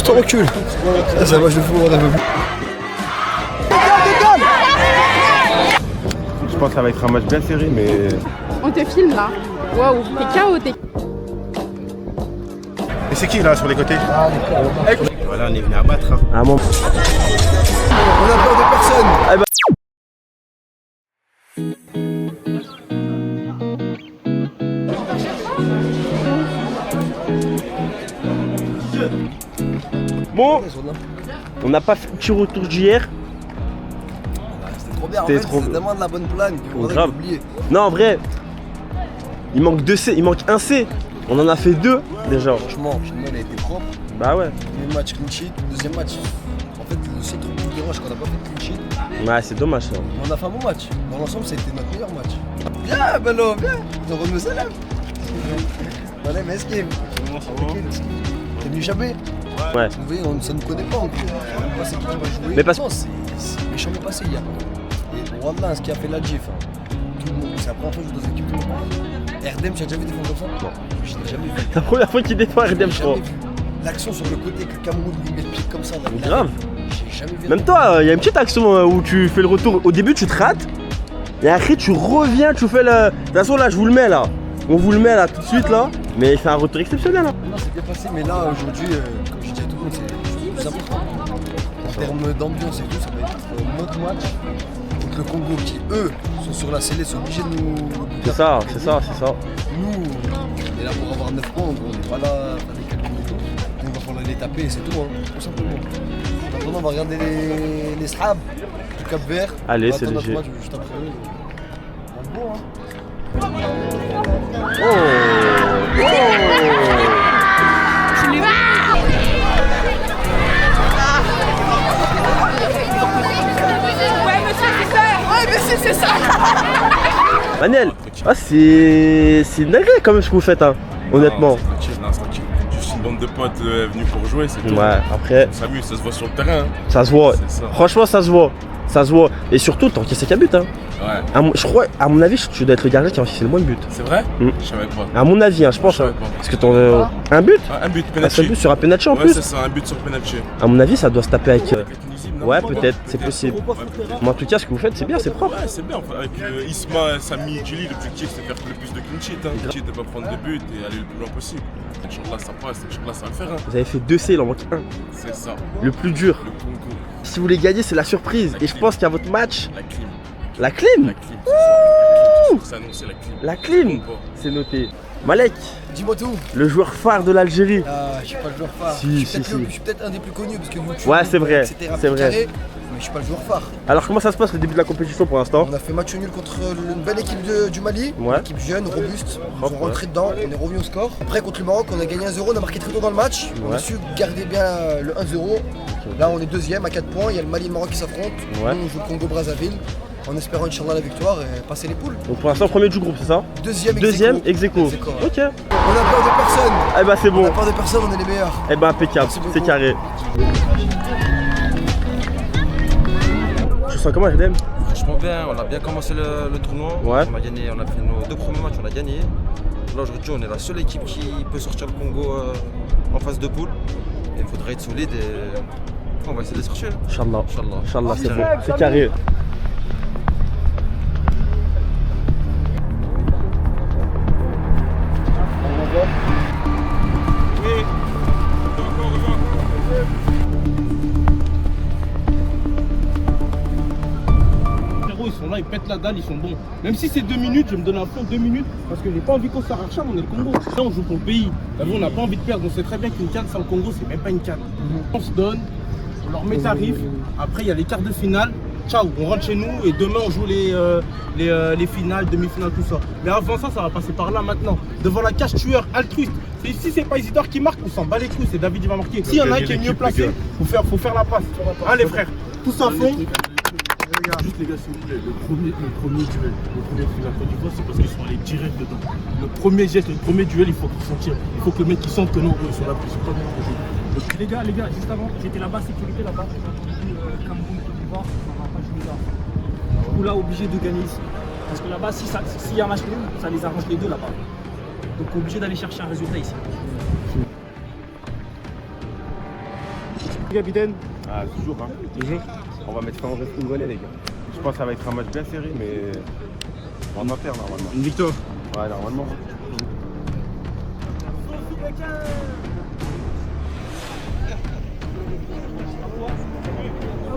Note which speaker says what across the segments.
Speaker 1: Je te recule. C'est un match de fou, on a vu.
Speaker 2: Je pense que ça va être un match bien serré, mais...
Speaker 3: On te filme là. Waouh, t'es KO, t'es...
Speaker 2: Et c'est qui là sur les côtés? Voilà, on est venu abattre. Hein.
Speaker 1: On a peur de personne.
Speaker 2: Ah bah... Bon, on n'a pas fait le petit retour d'hier.
Speaker 1: C'était trop bien, en
Speaker 2: C'était
Speaker 1: fait,
Speaker 2: trop-
Speaker 1: c'est tellement de la bonne plagne qu'on
Speaker 2: Grave.
Speaker 1: a oublié.
Speaker 2: Non, en vrai, il manque 2 C, il manque un C. On en a fait 2 déjà.
Speaker 1: Franchement, finalement, il a été propre.
Speaker 2: Bah ouais.
Speaker 1: Premier match clean sheet, deuxième match. En fait, le seul truc qui me dérange, c'est qu'on n'a pas fait de clean sheet.
Speaker 2: Ouais, c'est dommage ça.
Speaker 1: Mais on a fait un bon match. Dans l'ensemble, ça a été notre meilleur match. Viens, Bello, viens. On remet ça là. Allez, mais esquive. T'es venu jamais.
Speaker 2: Ouais.
Speaker 1: Vous voyez, ça ne nous connaît pas encore. On sait même pas c'est qui va jouer.
Speaker 2: Mais parce-
Speaker 1: Non, c'est méchant mais passé hier. Et Wallah, ce qui a fait la GIF. Tout le monde. C'est la première fois que je joue dans une équipe de monde. RDM, tu as déjà vu des fonds comme ça? Non. Je l'ai jamais vu.
Speaker 2: C'est la première fois qu'il défend RDM, je crois.
Speaker 1: Jamais vu. L'action sur le côté que Cameroun lui met le pied comme ça. Là,
Speaker 2: Mais grave.
Speaker 1: J'ai jamais vu.
Speaker 2: Même toi, il y a une petite action où tu fais le retour. Au début, tu te rates. Et après, tu reviens, tu fais le. De toute façon, là, je vous le mets là. On vous le met là tout de suite là. Mais c'est un retour exceptionnel. Hein.
Speaker 1: Non, c'est bien passé, mais là aujourd'hui, comme je dis à tout le monde, c'est le plus important. En termes d'ambiance et tout, ça va être notre match contre le Congo qui, eux, sont sur la scellée, sont obligés de nous.
Speaker 2: C'est ça, c'est ça, c'est ça.
Speaker 1: Nous, on est là pour avoir 9 points, on n'est pas là à faire des calculs et tout. Donc, il va falloir les taper et c'est tout, hein, tout simplement. Maintenant, on va regarder les Sahab du Cap Vert.
Speaker 2: Allez,
Speaker 1: On va
Speaker 2: c'est
Speaker 1: attendre notre
Speaker 2: léger.
Speaker 1: match juste après eux. On va être bon, hein.
Speaker 2: Manel, ah, c'est une dinguerie quand même ce que vous faites, hein, honnêtement.
Speaker 4: Non, c'est tranquille. Juste une bande de potes venus pour jouer, c'est tout.
Speaker 2: Ouais, après,
Speaker 4: On s'amuse, ça se voit sur le terrain. Hein.
Speaker 2: ça se voit.
Speaker 4: C'est ça.
Speaker 2: Franchement, ça se voit. Ça se voit. Et surtout, t'as encaissé qu'un but. Hein.
Speaker 4: Ouais.
Speaker 2: Je crois, à mon avis, tu dois être le gardien qui a encaissé le moins de buts.
Speaker 4: C'est vrai?
Speaker 2: Mm.
Speaker 4: Je savais pas.
Speaker 2: À mon avis, hein, je pense.
Speaker 4: Je savais
Speaker 2: Hein.
Speaker 4: pas.
Speaker 2: Parce que ton. Un but
Speaker 4: Un but,
Speaker 2: Un seul but
Speaker 4: penalty.
Speaker 2: sur un penalty en
Speaker 4: Ouais,
Speaker 2: plus.
Speaker 4: c'est ça, un but sur penalty.
Speaker 2: À mon avis, ça doit se taper avec.
Speaker 4: Avec la Tunisie, non?
Speaker 2: Ouais, peut-être, c'est possible.
Speaker 4: Ouais, peut-être.
Speaker 2: Mais en tout cas, ce que vous faites, c'est bien, c'est propre.
Speaker 4: Ouais, c'est bien. Enfin, avec Isma, Samy et Julie, l'objectif c'est de faire le plus de clean sheet. Hein. De ne pas prendre de buts et aller le plus loin possible. Inch'Allah, ça passe. Inch'Allah, ça va le faire. Hein.
Speaker 2: Vous avez fait 2 C, il en manque un.
Speaker 4: C'est ça.
Speaker 2: Le plus dur.
Speaker 4: Le Congo.
Speaker 2: Si vous voulez gagner, c'est la surprise. Et je pense qu'à votre match,
Speaker 4: La clim.
Speaker 2: la clim.
Speaker 4: La clim. C'est ça. C'est annoncé la clim.
Speaker 2: La clim.
Speaker 4: Bon,
Speaker 2: C'est noté. Malek,
Speaker 1: Dis-moi tout.
Speaker 2: le joueur phare de l'Algérie.
Speaker 1: Ah, je suis pas le joueur phare.
Speaker 2: Si,
Speaker 1: je suis
Speaker 2: si,
Speaker 1: peut-être
Speaker 2: si.
Speaker 1: je suis peut-être un des plus connus parce que YouTube,
Speaker 2: Ouais, c'est vrai,
Speaker 1: etc.,
Speaker 2: c'est vrai.
Speaker 1: carré, mais je suis pas le joueur phare.
Speaker 2: Alors, comment ça se passe le début de la compétition pour l'instant?
Speaker 1: On a fait match nul contre une belle équipe du Mali,
Speaker 2: Ouais.
Speaker 1: une équipe jeune, robuste. Ils
Speaker 2: Hop,
Speaker 1: sont rentrés dedans, on est revenu au score. Après contre le Maroc, on a gagné 1-0, on a marqué très tôt dans le match. On
Speaker 2: Ouais.
Speaker 1: a su garder bien le 1-0. Là on est deuxième à 4 points, il y a le Mali et le Maroc qui s'affrontent.
Speaker 2: Ouais.
Speaker 1: Nous on joue le Congo-Brazzaville en espérant Inch'Allah la victoire et passer les poules.
Speaker 2: Donc, pour l'instant, premier du groupe, c'est ça?
Speaker 1: Deuxième
Speaker 2: ex aequo.
Speaker 1: Ex aequo, ouais.
Speaker 2: Ok.
Speaker 1: On a peur de personne.
Speaker 2: Eh ben, c'est
Speaker 1: On
Speaker 2: bon.
Speaker 1: a peur de personne, on est les meilleurs.
Speaker 2: Eh ben, impeccable.
Speaker 1: Merci beaucoup.
Speaker 2: C'est carré. Tu sens comment, RDM?
Speaker 5: Franchement bien, on a bien commencé le tournoi.
Speaker 2: Ouais.
Speaker 5: On a gagné, on a fait nos 2 premiers matchs, on a gagné. Là aujourd'hui on est la seule équipe qui peut sortir le Congo en phase de poule. Il faudrait être solide et on va essayer de sortir.
Speaker 2: Inch'Allah.
Speaker 5: Inch'Allah.
Speaker 2: Inch'Allah, c'est bon. C'est carré.
Speaker 6: Ils sont là, ils pètent la dalle, ils sont bons. Même si c'est 2 minutes, je me donne un fond 2 minutes parce que j'ai pas envie qu'on s'arrache, on est le Congo. Là, on joue pour le pays. Là, on n'a pas envie de perdre. On sait très bien qu'une canne sans le Congo, c'est même pas une canne. On se donne, on leur met tarif. Après, il y a les quarts de finale. Ciao, on rentre chez nous et demain on joue les finales, demi-finales, tout ça. Mais avant ça, ça va passer par là maintenant. Devant la cage tueur, altruiste. Si c'est pas Isidore qui marque, on s'en bat les couilles, c'est David qui va marquer. S'il y en a un qui est mieux placé, faut faire la passe. Hein les frères, tous à fond.
Speaker 7: Juste les gars, s'il vous plaît, le premier duel, le premier truc de la Côte d'Ivoire, c'est parce qu'ils sont allés direct dedans. Le premier geste, le premier duel, il faut qu'ils sentent. Il faut que le mec sente que non, ils sont là, ils sont pas venus pour jouer. Donc,
Speaker 8: Les gars, juste avant, j'étais là-bas, sécurité là-bas. J'ai entendu Cameroun, Côte d'Ivoire, ça va pas jouer là. Du coup, là, obligé de gagner ici. Parce que là-bas, s'il y a un match nul, ça les arrange les deux là-bas. Donc, obligé d'aller chercher un résultat ici.
Speaker 9: Capitaine,
Speaker 10: Ah, toujours, hein.
Speaker 9: toujours.
Speaker 10: On va mettre fin au reste congolais, les gars. Je pense que ça va être un match bien serré, mais on va faire normalement.
Speaker 9: Une victoire.
Speaker 10: Ouais, normalement.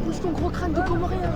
Speaker 3: Bouge ton gros crâne de Comorien.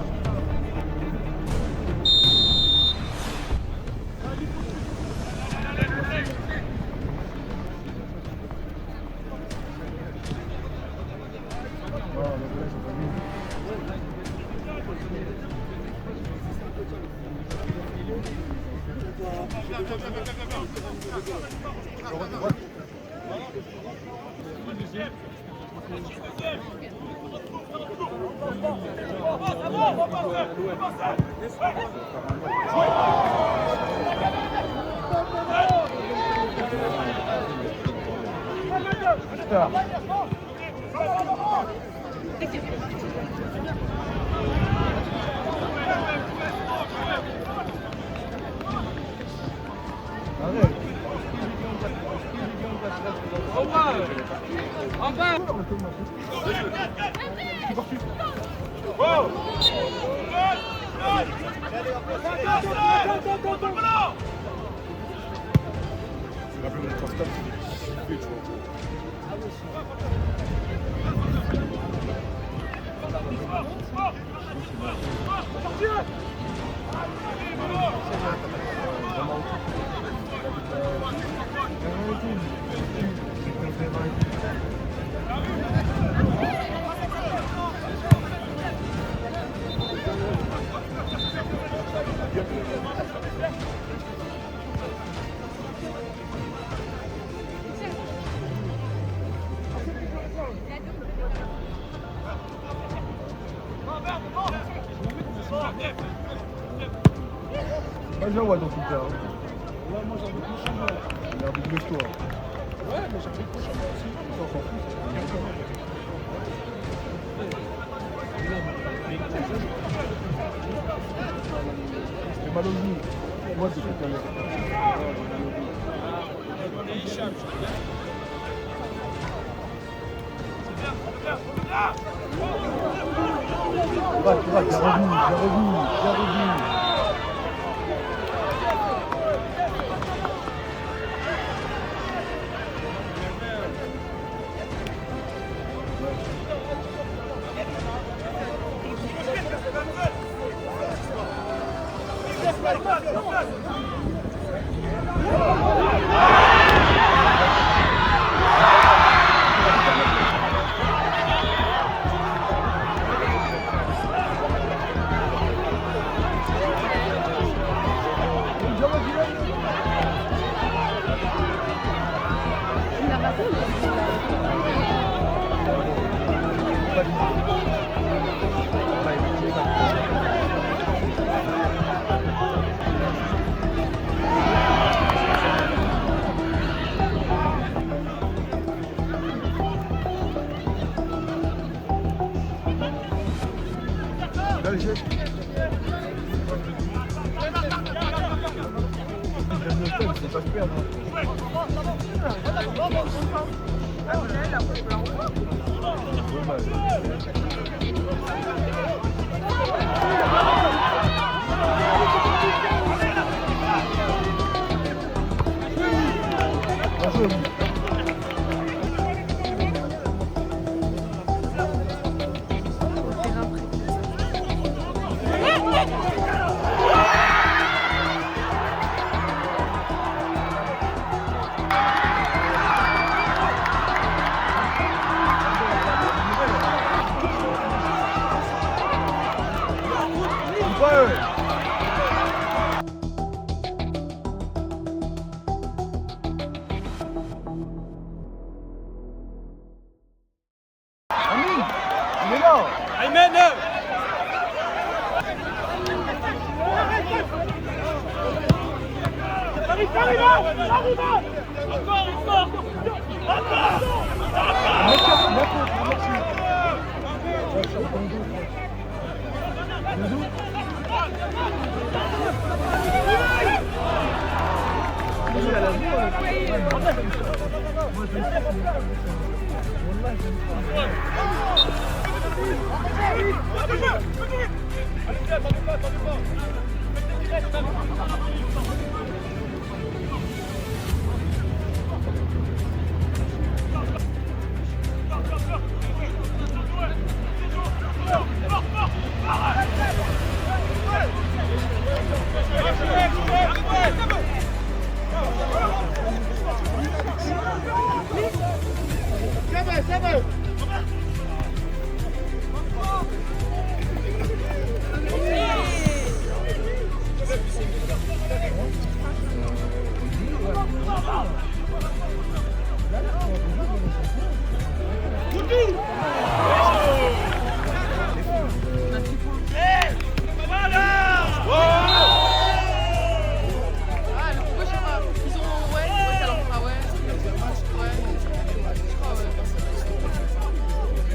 Speaker 9: Moi je vois dans tout le cas. Ouais, moi j'ai envie de coucher. J'ai envie de bouger-toi. Ouais, mais j'ai envie de coucher moi aussi. On s'en fout. C'est mal au genou. Moi c'est tout à l'heure. Tu vas, j'ai revenu. C'est pas super,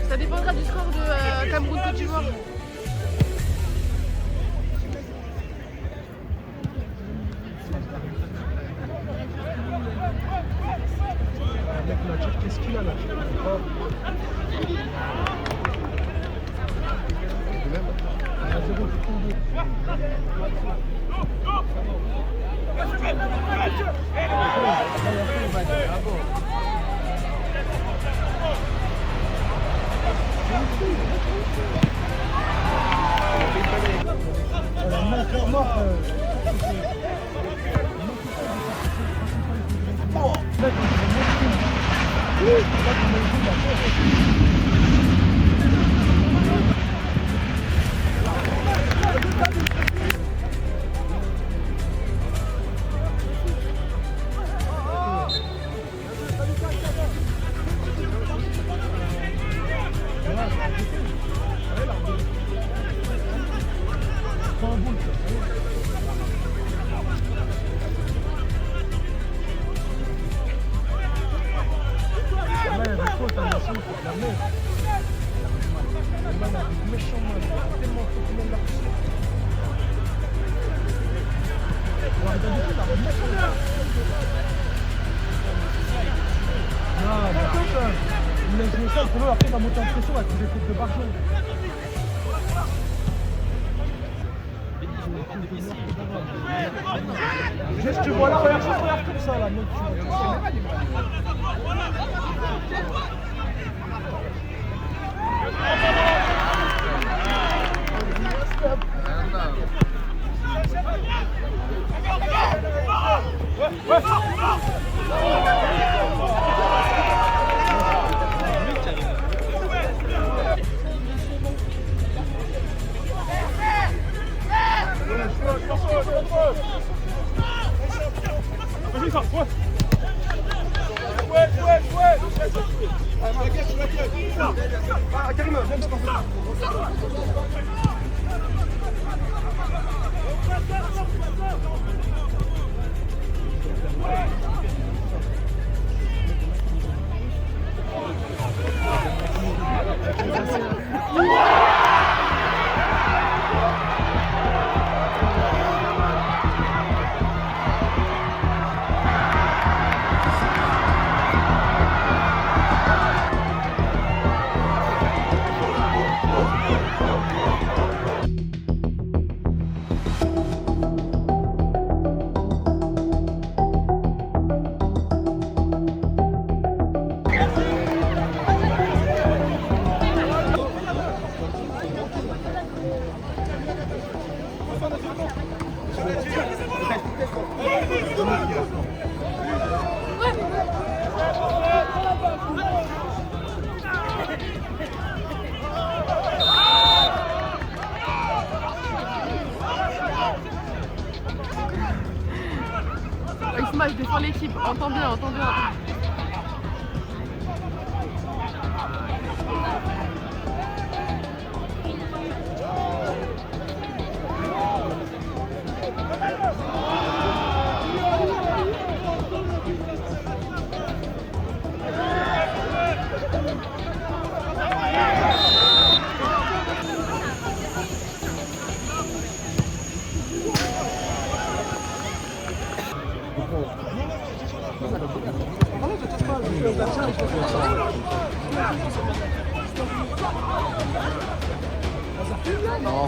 Speaker 3: Ça dépendra du score de Cameroun-Côte d'Ivoire.
Speaker 9: Qu'est-ce qu'il a là? Le problème après il va monter en pression avec des fautes de Barjon. Juste tu vois là, regarde comme ça là, mec, tu vois.
Speaker 3: Isma, je défends l'équipe. Entends bien, entends bien.
Speaker 1: Non.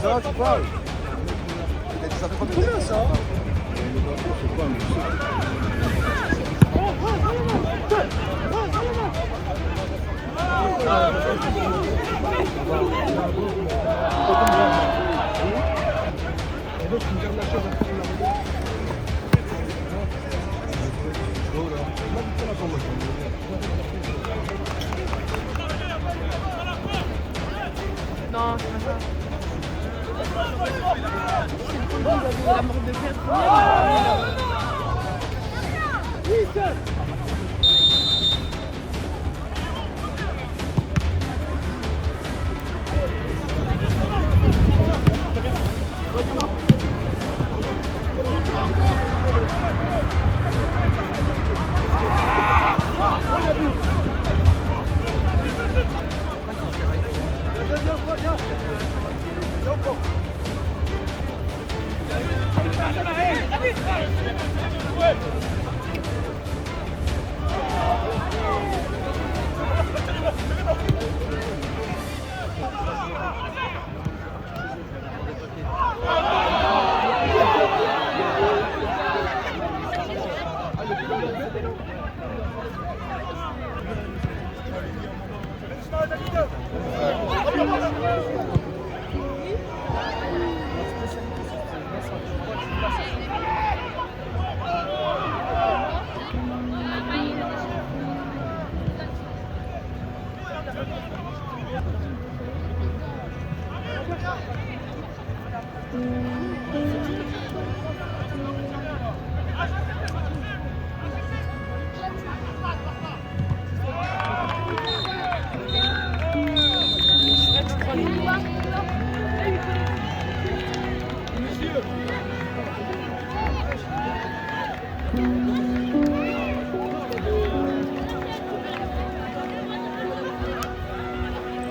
Speaker 1: Ça, tu parles. Ça fait combien ça?
Speaker 3: Non, c'est pas ça. C'est le Congo, vous avez la mort de père.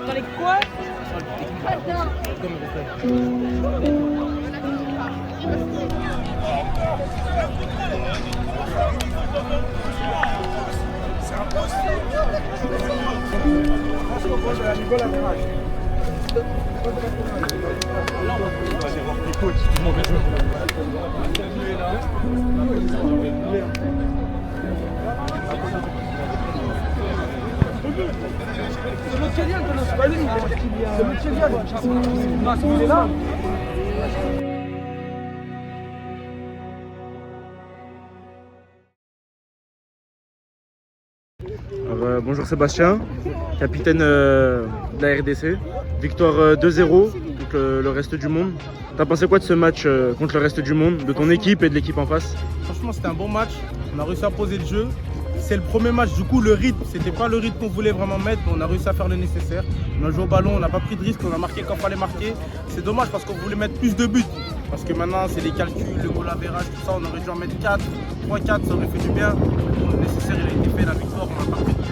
Speaker 8: Dans les quoi?
Speaker 11: Bonjour Sébastien, capitaine de la RDC. Victoire 2-0 contre le reste du monde. T'as pensé quoi de ce match contre le reste du monde, de ton équipe et de l'équipe en face?
Speaker 6: Franchement, c'était un bon match. On a réussi à poser le jeu. C'est le premier match, du coup le rythme, c'était pas le rythme qu'on voulait vraiment mettre, mais on a réussi à faire le nécessaire. On a joué au ballon, on n'a pas pris de risque, on a marqué quand il fallait marquer. C'est dommage parce qu'on voulait mettre plus de buts. Parce que maintenant c'est les calculs, le goal average, tout ça, on aurait dû en mettre 4, 3-4, ça aurait fait du bien. Bon, le nécessaire il a été fait, la victoire, on n'a pas pris de but.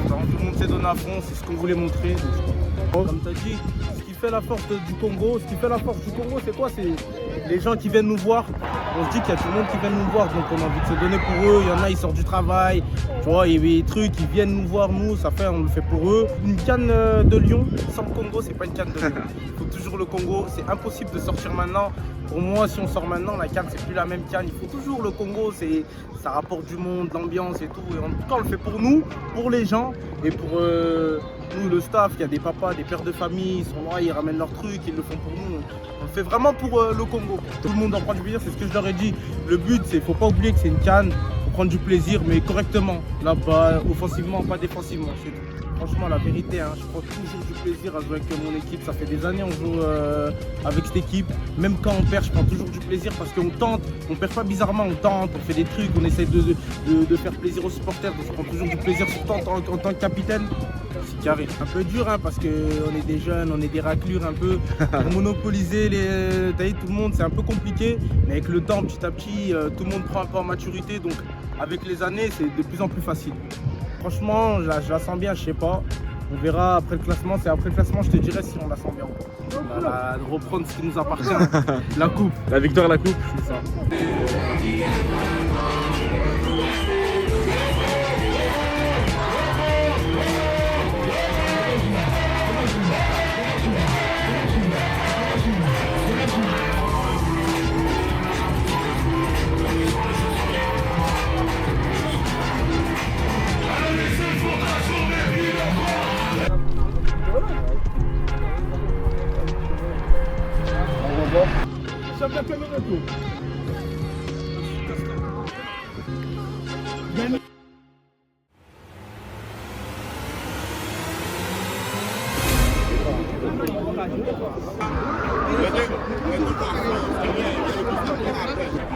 Speaker 6: Tout le monde s'est donné à fond, c'est ce qu'on voulait montrer. Donc, comme tu as dit, ce qui fait la force du Congo, c'est quoi? C'est les gens qui viennent nous voir. On se dit qu'il y a tout le monde qui vient nous voir, donc on a envie de se donner pour eux. Il y en a, ils sortent du travail, tu vois, il y a des trucs, ils viennent nous voir, nous, on le fait pour eux. Une canne de Lyon sans le Congo, c'est pas une canne de Lyon. Il faut toujours le Congo, c'est impossible de sortir maintenant. Pour moi, si on sort maintenant, la canne, c'est plus la même canne. Il faut toujours le Congo, ça rapporte du monde, l'ambiance et tout. Et en tout cas, on le fait pour nous, pour les gens et pour nous, le staff. Il y a des papas, des pères de famille, ils sont là, ils ramènent leurs trucs, ils le font pour nous. On le fait vraiment pour le Congo. Tout le monde en prend du plaisir, c'est ce que je leur ai dit. Le but, c'est faut pas oublier que c'est une canne, faut prendre du plaisir, mais correctement. Là, pas offensivement, pas défensivement. C'est tout. Franchement, la vérité, hein, je prends toujours du plaisir à jouer avec mon équipe. Ça fait des années qu'on joue avec cette équipe. Même quand on perd, je prends toujours du plaisir parce qu'on tente. On perd pas bizarrement, on tente, on fait des trucs, on essaie de faire plaisir aux supporters. Donc je prends toujours du plaisir, surtout en tant que capitaine. C'est carré. Un peu dur, hein, parce qu'on est des jeunes, on est des raclures un peu. Pour monopoliser tout le monde, c'est un peu compliqué. Mais avec le temps, petit à petit, tout le monde prend un peu en maturité. Donc avec les années, c'est de plus en plus facile. Franchement, je la sens bien, je sais pas. On verra après le classement. C'est après le classement, je te dirai si on la sent bien. Voilà, de reprendre ce qui nous appartient. La coupe.
Speaker 11: La victoire, la coupe.
Speaker 6: C'est ça.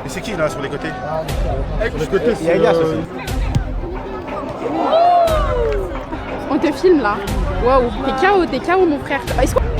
Speaker 10: Et c'est qui là sur les côtés?
Speaker 1: Sur les côtés, c'est
Speaker 3: On te filme là. Waouh, t'es KO mon frère. Est-ce qu'on-